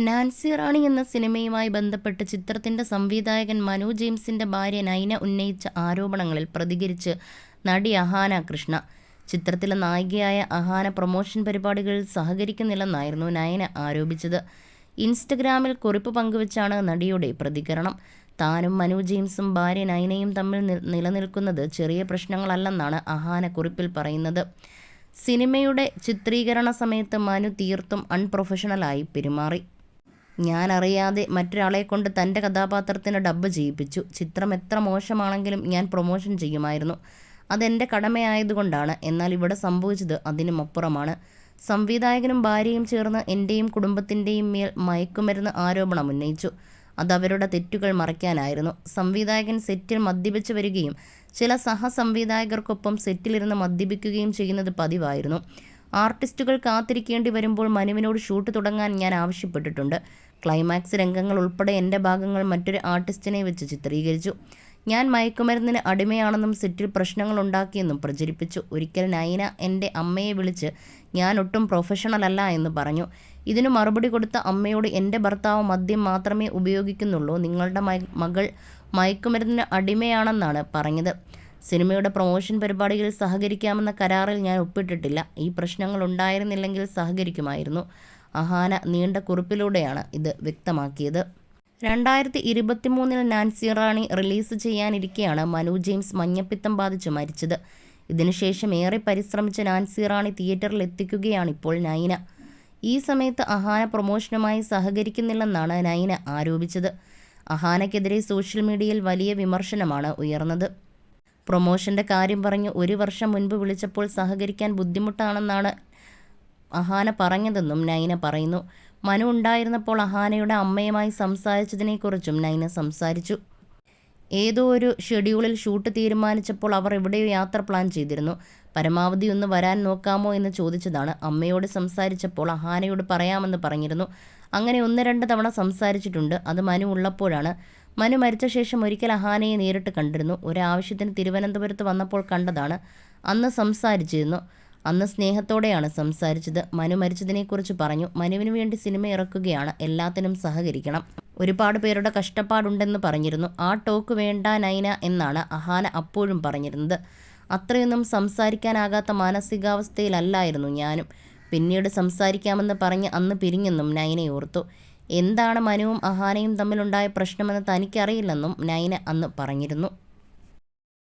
Nancy റാണി എന്ന സിനിമയുമായി ബന്ധപ്പെട്ട് ചിത്രത്തിന്റെ സംവിധായകൻ മനു ജെയിംസിന്റെ ഭാര്യ നൈന ഉന്നയിച്ച ആരോപണങ്ങളിൽ പ്രതികരിച്ച് നടി അഹാന കൃഷ്ണ. ചിത്രത്തിലെ നായികയായ അഹാന പ്രൊമോഷൻ പരിപാടികളിൽ സഹകരിക്കുന്നില്ലെന്നായിരുന്നു നൈന ആരോപിച്ചത്. ഇൻസ്റ്റഗ്രാമിൽ കുറിപ്പ് പങ്കുവച്ചാണ് നടിയുടെ പ്രതികരണം. താനും മനു ജെയിംസും ഭാര്യ നൈനയും തമ്മിൽ നിലനിൽക്കുന്നത് ചെറിയ പ്രശ്നങ്ങളല്ലെന്നാണ് അഹാന കുറിപ്പിൽ പറയുന്നത്. സിനിമയുടെ ചിത്രീകരണ സമയത്ത് മനു തീർത്തും അൺപ്രൊഫഷണലായി പെരുമാറി. ഞാനറിയാതെ മറ്റൊരാളെക്കൊണ്ട് തൻ്റെ കഥാപാത്രത്തിന് ഡബ്ബ് ചെയ്യിപ്പിച്ചു. ചിത്രം എത്ര മോശമാണെങ്കിലും ഞാൻ പ്രൊമോഷൻ ചെയ്യുമായിരുന്നു. അതെൻ്റെ കടമയായതുകൊണ്ടാണ്. എന്നാൽ ഇവിടെ സംഭവിച്ചത് അതിനുമപ്പുറമാണ്. സംവിധായകനും ഭാര്യയും ചേർന്ന് എൻ്റെയും കുടുംബത്തിൻ്റെയും മേൽ മയക്കുമരുന്ന് ആരോപണം ഉന്നയിച്ചു. അതവരുടെ തെറ്റുകൾ മറയ്ക്കാനായിരുന്നു. സംവിധായകൻ സെറ്റിൽ മദ്യപിച്ച് വരികയും ചില സഹസംവിധായകർക്കൊപ്പം സെറ്റിലിരുന്ന് മദ്യപിക്കുകയും ചെയ്യുന്നത് പതിവായിരുന്നു. ആർട്ടിസ്റ്റുകൾ കാത്തിരിക്കേണ്ടി വരുമ്പോൾ മനുവിനോട് ഷൂട്ട് തുടങ്ങാൻ ഞാൻ ആവശ്യപ്പെട്ടിട്ടുണ്ട്. ക്ലൈമാക്സ് രംഗങ്ങൾ ഉൾപ്പെടെ എൻ്റെ ഭാഗങ്ങൾ മറ്റൊരു ആർട്ടിസ്റ്റിനെ വെച്ച് ചിത്രീകരിച്ചു. ഞാൻ മയക്കുമരുന്നിന് അടിമയാണെന്നും സെറ്റിൽ പ്രശ്നങ്ങൾ ഉണ്ടാക്കിയെന്നും പ്രചരിപ്പിച്ചു. ഒരിക്കൽ നൈന എൻ്റെ അമ്മയെ വിളിച്ച് ഞാൻ ഒട്ടും പ്രൊഫഷണലല്ല എന്ന് പറഞ്ഞു. ഇതിനു മറുപടി കൊടുത്ത അമ്മയോട് എൻ്റെ ഭർത്താവ് മദ്യം മാത്രമേ ഉപയോഗിക്കുന്നുള്ളൂ, നിങ്ങളുടെ മകൾ മയക്കുമരുന്നിന് അടിമയാണെന്നാണ് പറഞ്ഞത്. സിനിമയുടെ പ്രൊമോഷൻ പരിപാടികളിൽ സഹകരിക്കാമെന്ന കരാറിൽ ഞാൻ ഒപ്പിട്ടിട്ടില്ല. ഈ പ്രശ്നങ്ങൾ ഉണ്ടായിരുന്നില്ലെങ്കിൽ സഹകരിക്കുമായിരുന്നു. അഹാന നീണ്ട കുറിപ്പിലൂടെയാണ് ഇത് വ്യക്തമാക്കിയത്. 2023 നാൻസി റാണി റിലീസ് ചെയ്യാനിരിക്കെയാണ് മനു ജെയിംസ് മഞ്ഞപ്പിത്തം ബാധിച്ച് മരിച്ചത്. ഇതിനുശേഷം ഏറെ പരിശ്രമിച്ച നാൻസി റാണി തിയേറ്ററിൽ എത്തിക്കുകയാണിപ്പോൾ നൈന. ഈ സമയത്ത് അഹാന പ്രൊമോഷനുമായി സഹകരിക്കുന്നില്ലെന്നാണ് നൈന ആരോപിച്ചത്. അഹാനയ്ക്കെതിരെ സോഷ്യൽ മീഡിയയിൽ വലിയ വിമർശനമാണ് ഉയർന്നത്. പ്രൊമോഷൻ്റെ കാര്യം പറഞ്ഞ് 1 വർഷം മുൻപ് വിളിച്ചപ്പോൾ സഹകരിക്കാൻ ബുദ്ധിമുട്ടാണെന്നാണ് അഹാന പറഞ്ഞതെന്നും നൈന പറയുന്നു. മനു ഉണ്ടായിരുന്നപ്പോൾ അഹാനയുടെ അമ്മയുമായി സംസാരിച്ചതിനെക്കുറിച്ചും നൈന സംസാരിച്ചു. ഏതോ ഒരു ഷെഡ്യൂളിൽ ഷൂട്ട് തീരുമാനിച്ചപ്പോൾ അവർ എവിടെയോ യാത്ര പ്ലാൻ ചെയ്തിരുന്നു. പരമാവധി ഒന്ന് വരാൻ നോക്കാമോ എന്ന് ചോദിച്ചതാണ്. അമ്മയോട് സംസാരിച്ചപ്പോൾ അഹാനയോട് പറയാമെന്ന് പറഞ്ഞിരുന്നു. അങ്ങനെ 1-2 തവണ സംസാരിച്ചിട്ടുണ്ട്. അത് മനു ഉള്ളപ്പോഴാണ്. മനു മരിച്ച ശേഷം ഒരിക്കൽ അഹാനയെ നേരിട്ട് കണ്ടിരുന്നു. ഒരാവശ്യത്തിന് തിരുവനന്തപുരത്ത് വന്നപ്പോൾ കണ്ടതാണ്. അന്ന് സംസാരിച്ചിരുന്നു. അന്ന് സ്നേഹത്തോടെയാണ് സംസാരിച്ചത്. മനു മരിച്ചതിനെക്കുറിച്ച് പറഞ്ഞു. മനുവിന് വേണ്ടി സിനിമ ഇറക്കുകയാണ്, എല്ലാത്തിനും സഹകരിക്കണം. ഒരുപാട് പേരുടെ കഷ്ടപ്പാടുണ്ടെന്ന് പറഞ്ഞിരുന്നു. ആ ടോക്ക് വേണ്ട നൈന എന്നാണ് അഹാന അപ്പോഴും പറഞ്ഞിരുന്നത്. അത്രയൊന്നും സംസാരിക്കാനാകാത്ത മാനസികാവസ്ഥയിലല്ലായിരുന്നു ഞാനും. പിന്നീട് സംസാരിക്കാമെന്ന് പറഞ്ഞ് അന്ന് പിരിഞ്ഞെന്നും നൈന ഓർത്തു. എന്താണ് മനുവും അഹാനയും തമ്മിലുണ്ടായ പ്രശ്നമെന്ന് തനിക്കറിയില്ലെന്നും നൈന അന്ന് പറഞ്ഞിരുന്നു.